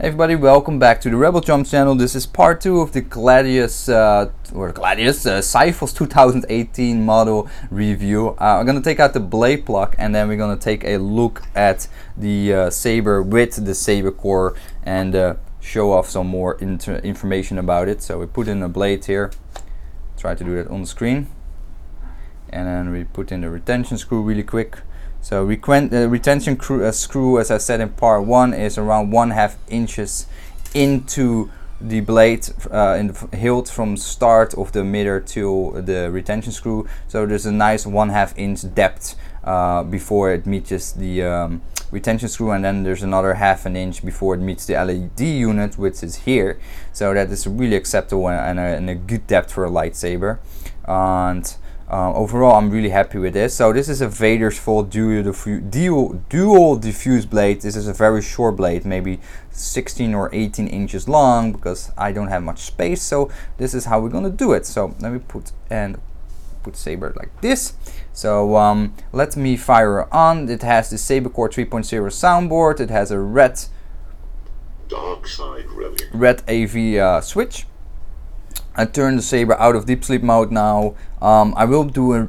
Hey everybody, welcome back to the Rebel Jump channel. This is part 2 of the Gladius Xiphos 2018 model review. I'm gonna take out the blade plug and then we're gonna take a look at the Saber with the Saber core and show off some more information about it. So we put in a blade here, try to do that on the screen, and then we put in the retention screw really quick. So retention screw, as I said in part 1, is around 1/2 inches into the blade in the hilt from start of the emitter to the retention screw. So there's a nice 1/2 inch depth before it meets the retention screw, and then there's another 1/2 inch before it meets the LED unit, which is here. So that is really acceptable and a good depth for a lightsaber. And overall, I'm really happy with this. So this is a Vader's Vault dual diffuse blade. This is a very short blade, maybe 16 or 18 inches long, because I don't have much space. So this is how we're gonna do it. So let me put Saber like this. So let me fire on. It has the Saber Core 3.0 soundboard. It has a red AV switch. I turn the Saber out of deep sleep mode now. I will do a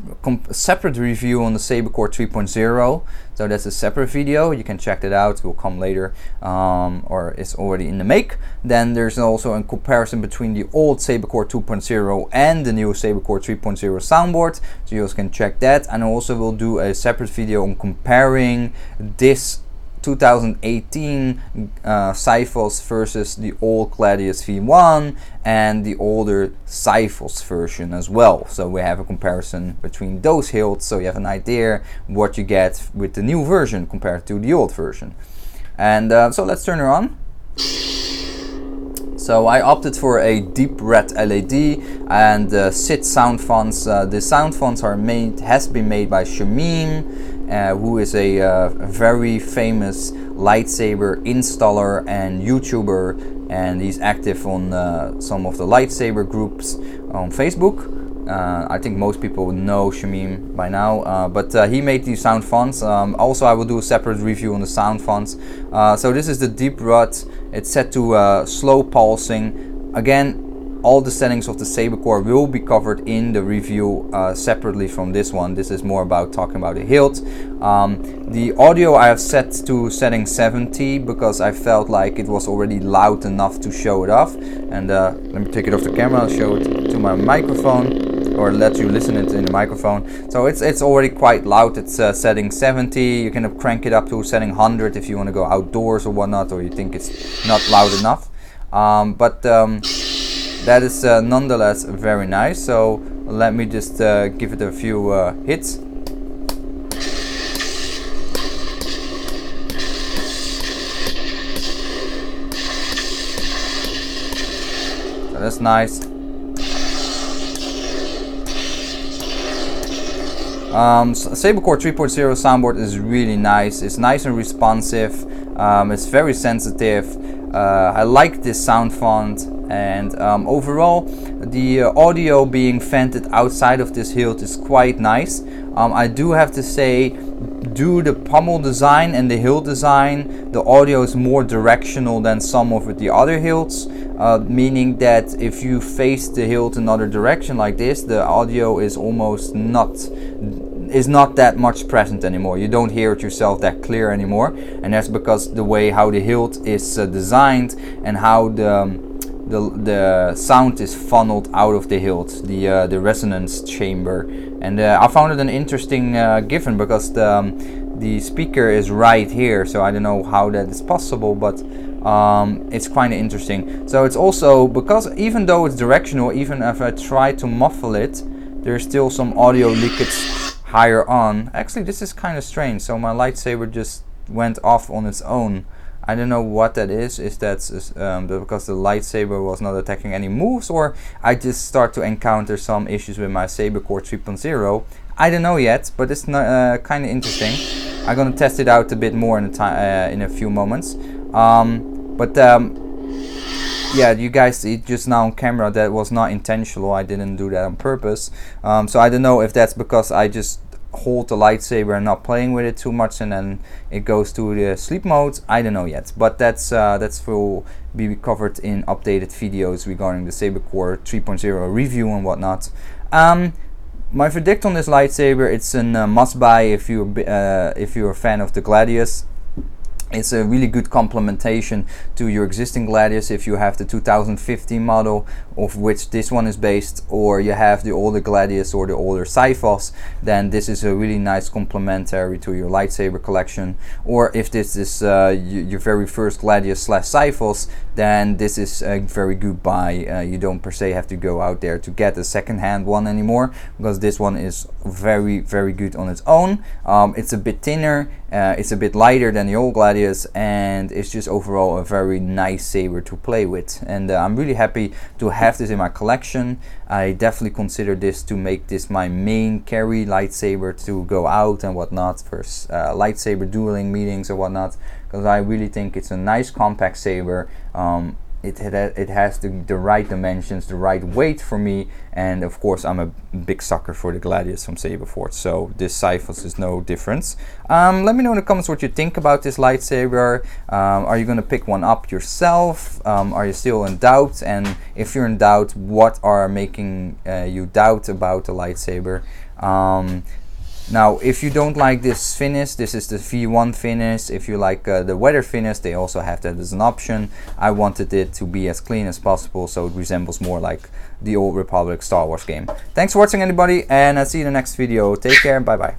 separate review on the Saber Core 3.0, so that's a separate video. You can check that out, it will come later, or it's already in the make. Then there's also a comparison between the old Saber Core 2.0 and the new Saber Core 3.0 soundboard, so you also can check that. And I also will do a separate video on comparing this 2018 Xiphos versus the old Gladius V1 and the older Xiphos version as well. So we have a comparison between those hilts, so you have an idea what you get with the new version compared to the old version. And so let's turn her on. So I opted for a deep red LED and SID sound fonts. The sound fonts has been made by Shamim, who is a very famous lightsaber installer and YouTuber, and he's active on some of the lightsaber groups on Facebook. I think most people know Shamim by now, but he made these sound fonts. Also, I will do a separate review on the sound fonts. So this is the deep red. It's set to slow pulsing. Again, all the settings of the Saber Core will be covered in the review separately from this one. This is more about talking about the hilt. The audio I have set to setting 70 because I felt like it was already loud enough to show it off. And let me take it off the camera and show it to my microphone, or let you listen it in the microphone. So it's already quite loud. It's setting 70. You can crank it up to setting 100 if you want to go outdoors or whatnot, or you think it's not loud enough. That is nonetheless very nice. So let me just give it a few hits. So that's nice. Saber Core 3.0 soundboard is really nice. It's nice and responsive. It's very sensitive. I like this sound font, and overall the audio being vented outside of this hilt is quite nice. I do have to say, due to the pommel design and the hilt design, the audio is more directional than some of the other hilts, meaning that if you face the hilt another direction like this, the audio is almost not that much present anymore. You don't hear it yourself that clear anymore, and that's because the way how the hilt is designed and how the sound is funneled out of the hilt, the resonance chamber. And I found it an interesting given because the speaker is right here, so I don't know how that is possible, but it's kind of interesting. So it's also because even though it's directional, even if I try to muffle it, there's still some audio leakage higher on. Actually, this is kind of strange. So my lightsaber just went off on its own. I don't know what that is. Is that because the lightsaber was not attacking any moves, or I just start to encounter some issues with my Saber Core 3.0? I don't know yet, but it's kind of interesting. I'm gonna test it out a bit more in a few moments. Yeah, you guys see just now on camera that was not intentional. I didn't do that on purpose. So I don't know if that's because I just hold the lightsaber and not playing with it too much, and then it goes to the sleep mode. I don't know yet, but that's will be covered in updated videos regarding the Sabercore 3.0 review and whatnot. My verdict on this lightsaber, it's a must buy if you're a fan of the Gladius. It's a really good complementation to your existing Gladius if you have the 2015 model, of which this one is based, or you have the older Gladius or the older Xiphos. Then this is a really nice complementary to your lightsaber collection. Or if this is your very first Gladius / Xiphos, then this is a very good buy. You don't per se have to go out there to get a second-hand one anymore, because this one is very, very good on its own. It's a bit thinner, it's a bit lighter than the old Gladius, and it's just overall a very nice saber to play with. And I'm really happy to have this in my collection. I definitely consider this to make this my main carry lightsaber to go out and whatnot for lightsaber dueling meetings or whatnot, because I really think it's a nice compact saber. It has the right dimensions, the right weight for me, and of course I'm a big sucker for the Gladius from Saberforge, so this Xiphos is no difference. Let me know in the comments what you think about this lightsaber. Are you going to pick one up yourself? Are you still in doubt? And if you're in doubt, what are making you doubt about the lightsaber? Now, if you don't like this finish, this is the V1 finish. If you like the weather finish, they also have that as an option. I wanted it to be as clean as possible, so it resembles more like the Old Republic Star Wars game. Thanks for watching, everybody, and I'll see you in the next video. Take care, bye bye.